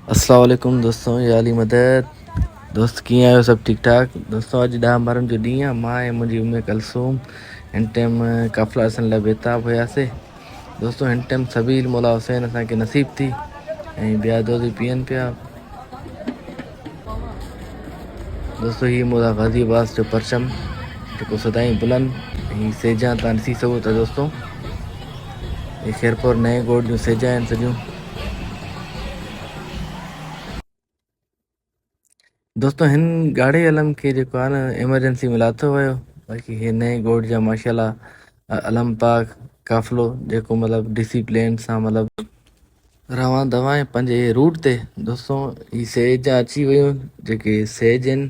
अस्सलाम वालेकुम दोस्तों, ये अली मदद। दोस्त कीअं आहियो? सभु ठीकु ठाक? दोस्तों अॼु 10 ॿारनि जो ॾींहुं आहे। मां ऐं मुंहिंजी उम्मे कलसूम हिन टाइम काफ़िला अचण लाइ बेताब हुयासीं। दोस्तों हिन टाइम सबील मौला हुसैन असांखे नसीब थी ऐं ॿिया दोस्त पीअनि पिया। दोस्तों हीअ मौला गाज़ी अब्बास जो परचम जेको सदाईं बुलंद ऐं सेजा तव्हां ॾिसी सघो था। दोस्तों हे खैरपुर नए गोड़ जूं सेजा आहिनि सॼियूं। दोस्तों हिन ॻाढ़े अलम खे जेको आहे न एमरजेंसी में लाथो वियो। बाक़ी हे नए गोड़ जा माशाल्लाह अलम पाक काफ़िलो जेको मतिलबु डिसिप्लिन सां मतिलबु रवां दवाएं पंहिंजे रूट ते। दोस्तों ही सेज अची वियूं जेके सेज आहिनि।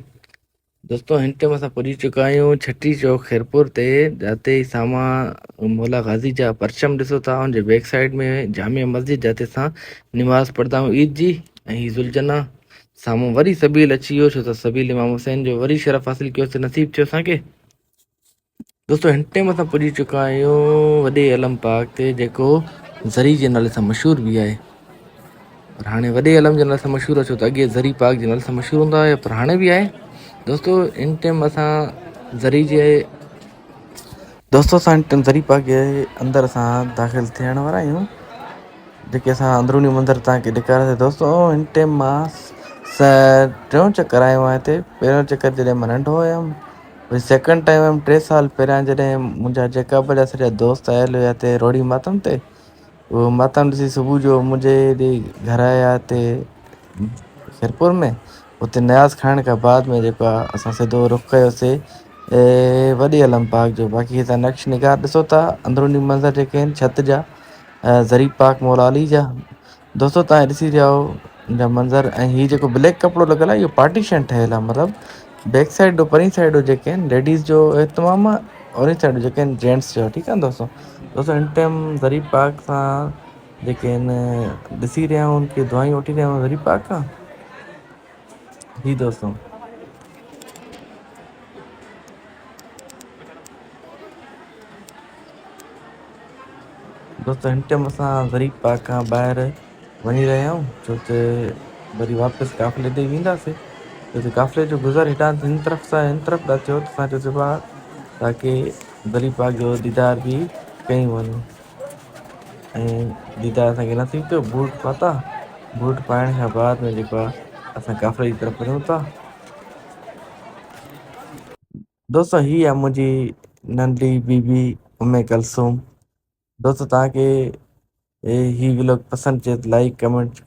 दोस्तों हिन टाइम असां पुॼी चुका आहियूं छठी चौक खैरपुर ते, जिते साम्हूं मौला गाज़ी जा परचम ॾिसो था। हुनजे बैक साइड में जामिया मस्जिद जिते असां निमाज़ पढ़ंदा आहियूं ईद जी। ऐं ही ज़ुलजना साम्हूं वरी सबील अची वियो, छो त सबील इमाम हुसैन जो वरी शरफ़ हासिल कयोसीं, नसीब थियो असांखे। दोस्तों हिन टाइम असां पुॼी चुका आहियूं वॾे अलम पाक ते जेको ज़री जे नाले सां मशहूरु बि आहे। पर हाणे वॾे अलम जे नाले सां मशहूरु आहे, छो त अॻे ज़री पाक जे नाले सां मशहूरु हूंदो आहे, पर हाणे बि आहे। दोस्तों इन टाइम असां ज़री जे हिन टाइम ज़री पाक जे अंदरि असां दाख़िल थियण वारा आहियूं, जेके असां अंदरूनी मंदरु तव्हांखे ॾेखारियोसीं। दोस्तों हिन टाइम मां टियों चकर आयो आहियां हिते। पहिरियों चकर जॾहिं मां नंढो हुयुमि, वरी सैकेंड टाइम हुयुमि 3 साल पहिरियां, जॾहिं मुंहिंजा जेका बि सॼा दोस्त आयल हुया हिते रोड़ी मातम ते। उहो मातम ॾिसी सुबुह जो मुंहिंजे हेॾे घर आया हिते खैरपुर में। उते नयाज़ खाइण खां बाद में जेको आहे असां सिधो रुख़ कयोसीं वॾे अलम पाक जो। बाक़ी तव्हां नक्श निगार ॾिसो था, अंदरूनी मंज़र जेके आहिनि छत जा ज़री पाक मौला अली जा। दोस्तों तव्हां ॾिसी रहिया हो हिन मंज़र। ऐं हीअ जेको ब्लैक कपिड़ो लॻल आहे इहो पार्टीशन ठहियलु आहे, मतिलबु बैक साइड परी साइड जेके आहिनि लेडीज़ जो तमामु आहे, और साइड जेके आहिनि जेंट्स जो। ठीकु आहे दोस्तों। हिन टाइम ज़री पाक सां जेके आहिनि ॾिसी रहिया आहियूं, उनखे दुआयूं वठी रहिया आहियूं ज़री पाक खां। जी दोस्तों हिन टाइम असां ज़री पाक खां ॿाहिरि वञी रहिया आहियूं, छो त वरी वापसि काफ़िले ते वेंदासीं। छो त काफ़िले जो गुज़र हितां हिन तरफ़ सां हिन तरफ़ था थियो, त असां चयोसीं ताकी ज़री पाक जो दीदार बि कयूं वञूं। ऐं दीदार असांखे नसीब थियो। बूट पाता, बूट पाइण खां बाद में जेको आहे असां काफ़िले जी तरफ़ वञूं था। दोस्तों हीअ आहे मुंहिंजी नंढी बीबी उम्मे कलसूम। दोस्तों तव्हांखे ही व्लॉग पसंदि अचे त लाइक कमेंट